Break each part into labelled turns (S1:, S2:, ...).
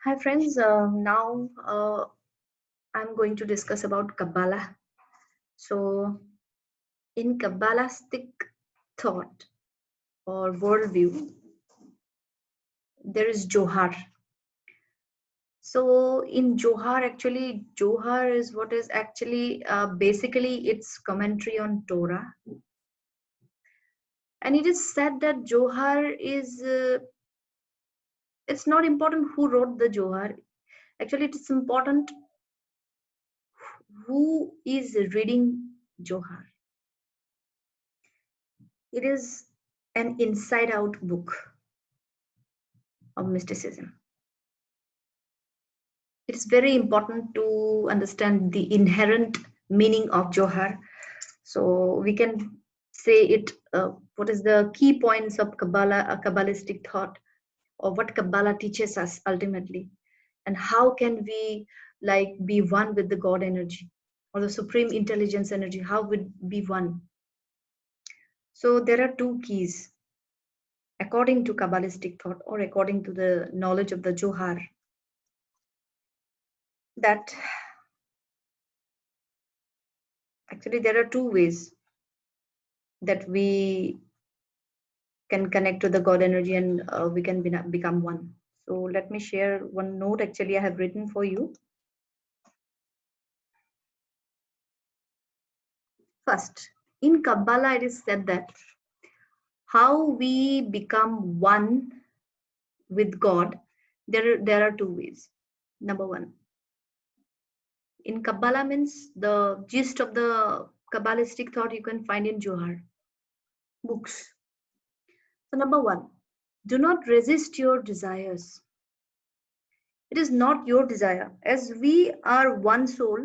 S1: Hi friends, now I'm going to discuss about Kabbalah. So in Kabbalistic thought or worldview, there is Zohar. So in Zohar, actually, Zohar is what is actually basically its commentary on Torah. And it is said that Zohar is, it's not important who wrote the Zohar. Actually, it's important who is reading Zohar. It is an inside out book of mysticism. It is very important to understand the inherent meaning of Zohar. So we can say it. What is the key points of Kabbalah, a Kabbalistic thought, or what Kabbalah teaches us ultimately, and how can we like be one with the God energy or the supreme intelligence energy? How would be one? So there are two keys according to Kabbalistic thought or according to the knowledge of the Zohar that actually there are two ways that we can connect to the God energy and we can become one. So let me share one note actually I have written for you. First, in Kabbalah it is said that how we become one with God, there are two ways. Number one, in Kabbalah means the gist of the Kabbalistic thought you can find in Zohar books. So number one, do not resist your desires. It is not your desire. As we are one soul,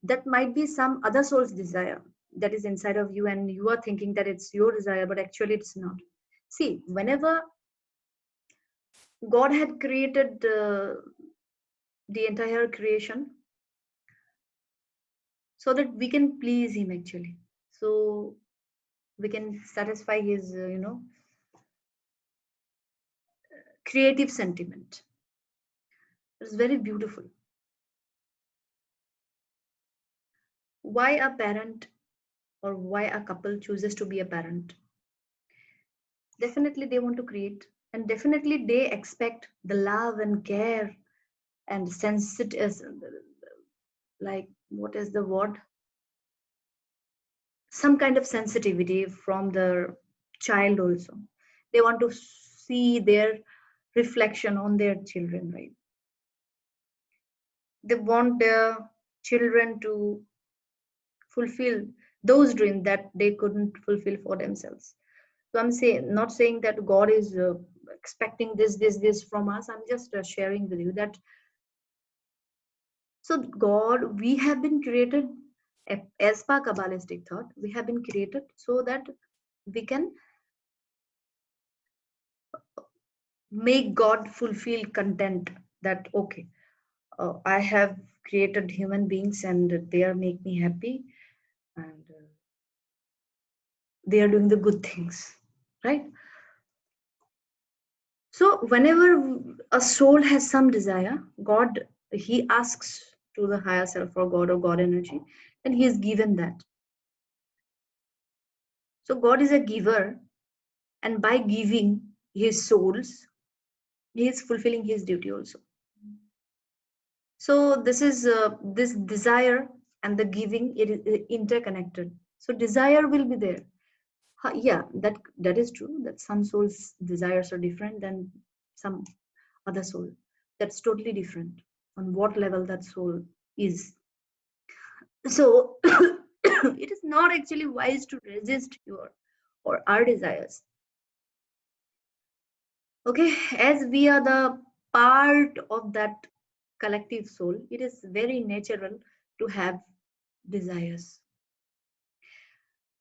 S1: that might be some other soul's desire that is inside of you, and you are thinking that it's your desire, but actually it's not. See, whenever God had created the entire creation so that we can please Him actually, so we can satisfy His, creative sentiment. It's very beautiful. Why a parent or why a couple chooses to be a parent? Definitely they want to create, and definitely they expect the love and care and sensitive, like what is the word, some kind of sensitivity from the child also. They want to see their reflection on their children, right? They want their children to fulfill those dreams that they couldn't fulfill for themselves. So I'm saying, not saying that God is expecting this from us. I'm just sharing with you that, so God, we have been created as per Kabbalistic thought. We have been created so that we can make God fulfill content. That okay, I have created human beings and they are make me happy, and they are doing the good things, right? So whenever a soul has some desire, God, he asks to the higher self or God energy, and he is given that. So God is a giver, and by giving his souls, he is fulfilling his duty also. So this is this desire and the giving, it is interconnected. So desire will be there. Yeah, that is true. That some souls' desires are different than some other soul. That's totally different on what level that soul is. So it is not actually wise to resist your or our desires. Okay, as we are the part of that collective soul, it is very natural to have desires.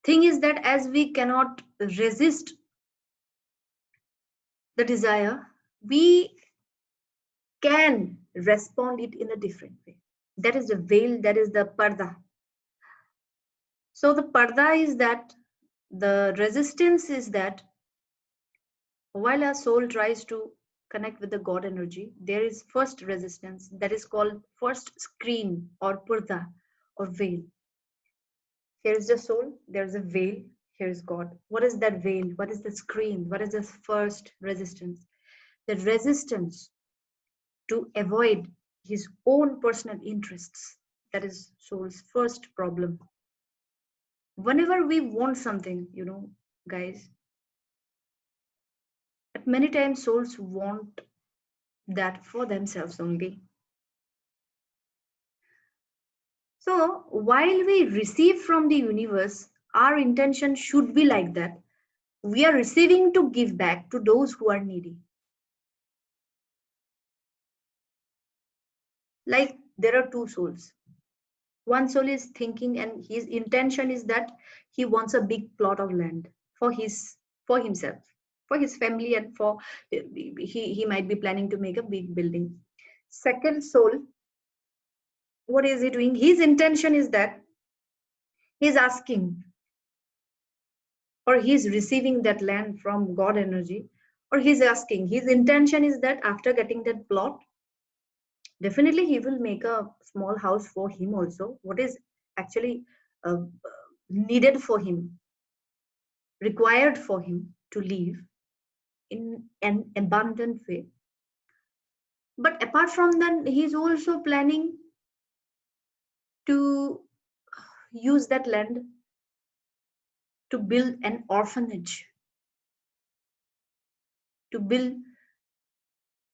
S1: Thing is that as we cannot resist the desire, we can respond it in a different way. That is the veil, that is the parda. So the parda is that the resistance is that while our soul tries to connect with the God energy, there is first resistance that is called first screen or purda or veil. Here is the soul, there is a veil, here is God. What is that veil? What is the screen? What is the first resistance? The resistance to avoid his own personal interests. That is soul's first problem. Whenever we want something, guys, at many times souls want that for themselves only. So while we receive from the universe, our intention should be like that. We are receiving to give back to those who are needy. Like there are two souls. One soul is thinking and his intention is that he wants a big plot of land for himself, for his family, and for he might be planning to make a big building. Second soul, what is he doing? His intention is that he's asking or he's receiving that land from God energy, or he's asking. His intention is that after getting that plot, definitely he will make a small house for him also. What is actually needed for him, required for him to live in an abundant way. But apart from that, he's also planning to use that land to build an orphanage, to build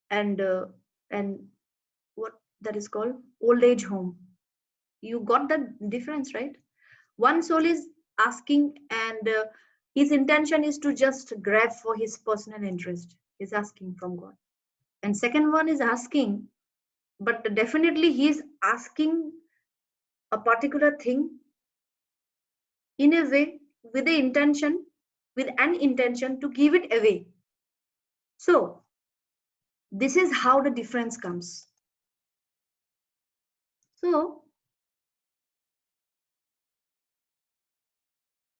S1: and and what that is called old age home. You got the difference, right? One soul is asking, and his intention is to just grab for his personal interest. He's asking from God. And second one is asking, but definitely he's asking a particular thing in a way with the intention, with an intention to give it away. So this is how the difference comes. So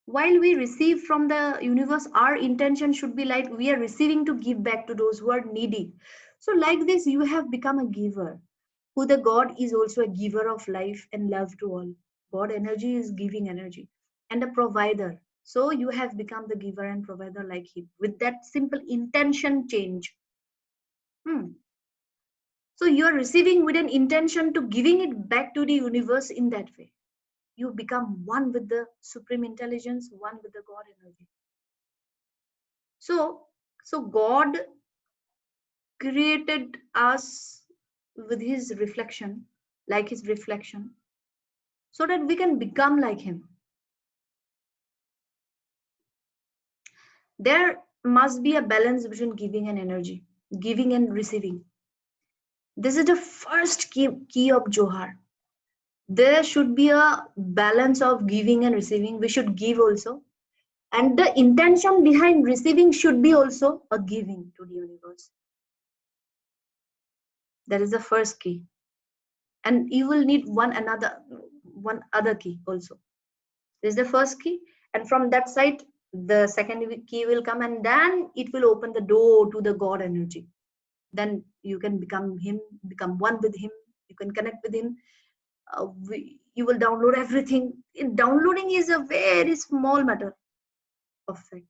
S1: while we receive from the universe, our intention should be like we are receiving to give back to those who are needy. So like this, you have become a giver, who the God is also a giver of life and love to all. God energy is giving energy and a provider. So you have become the giver and provider like him with that simple intention change. So you are receiving with an intention to giving it back to the universe in that way. You become one with the supreme intelligence, one with the God energy. So God created us with his reflection, like his reflection, so that we can become like him. There must be a balance between giving and energy, giving and receiving. This is the first key of Zohar. There should be a balance of giving and receiving. We should give also. And the intention behind receiving should be also a giving to the universe. That is the first key. And you will need one other key also. This is the first key. And from that side, the second key will come, and then it will open the door to the God energy. Then you can become him, become one with him. You can connect with him. You will download everything. Downloading is a very small matter of fact.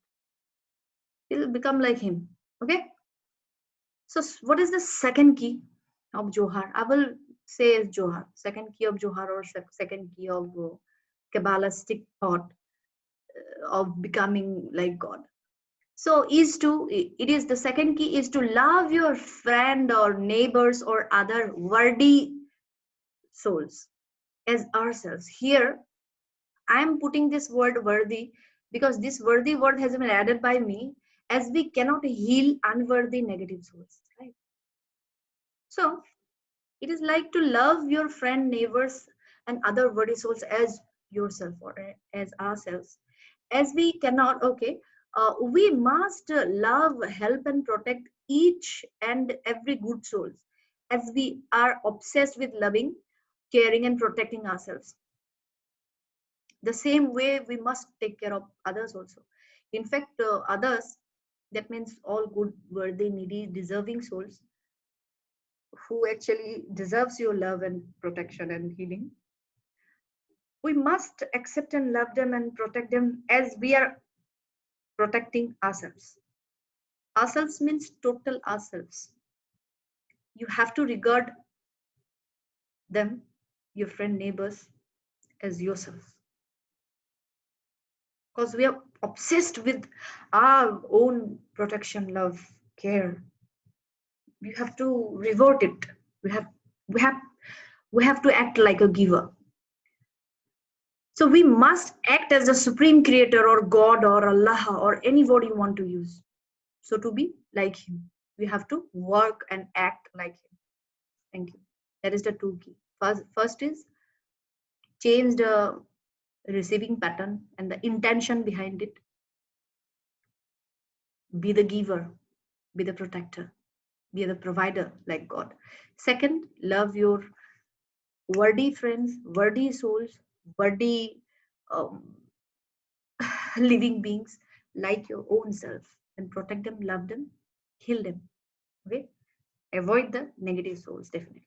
S1: It will become like him. Okay. So what is the second key of Zohar? I will say Zohar. Second key of Zohar, or second key of Kabbalistic thought of becoming like God. So it is the second key is to love your friend or neighbors or other worthy souls as ourselves. Here, I am putting this word worthy because this worthy word has been added by me, as we cannot heal unworthy negative souls, right? So it is like to love your friend, neighbors, and other worthy souls as yourself or as ourselves. As we cannot, okay, we must love, help, and protect each and every good souls, as we are obsessed with loving, caring, and protecting ourselves. The same way we must take care of others also. In fact, others, That means all good, worthy, needy, deserving souls who actually deserves your love and protection and healing. We must accept and love them and protect them as we are protecting ourselves. Ourselves means total ourselves. You have to regard them, your friend, neighbors, as yourself. Because we are obsessed with our own protection, love, care. We have to revert it. We have we have we have to act like a giver. So we must act as the supreme creator or God or Allah or any word you want to use. So to be like him, we have to work and act like him. Thank you. That is the two key. First is change the receiving pattern and the intention behind it. Be the giver, be the protector, be the provider like God. Second, love your worthy friends, worthy souls, worthy um, living beings like your own self and protect them, love them, heal them. Okay, avoid the negative souls definitely.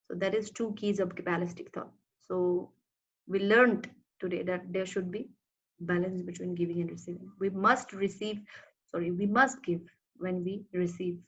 S1: So that is two keys of Kabbalistic thought. So we learned today that there should be balance between giving and receiving. We must receive, sorry, we must give when we receive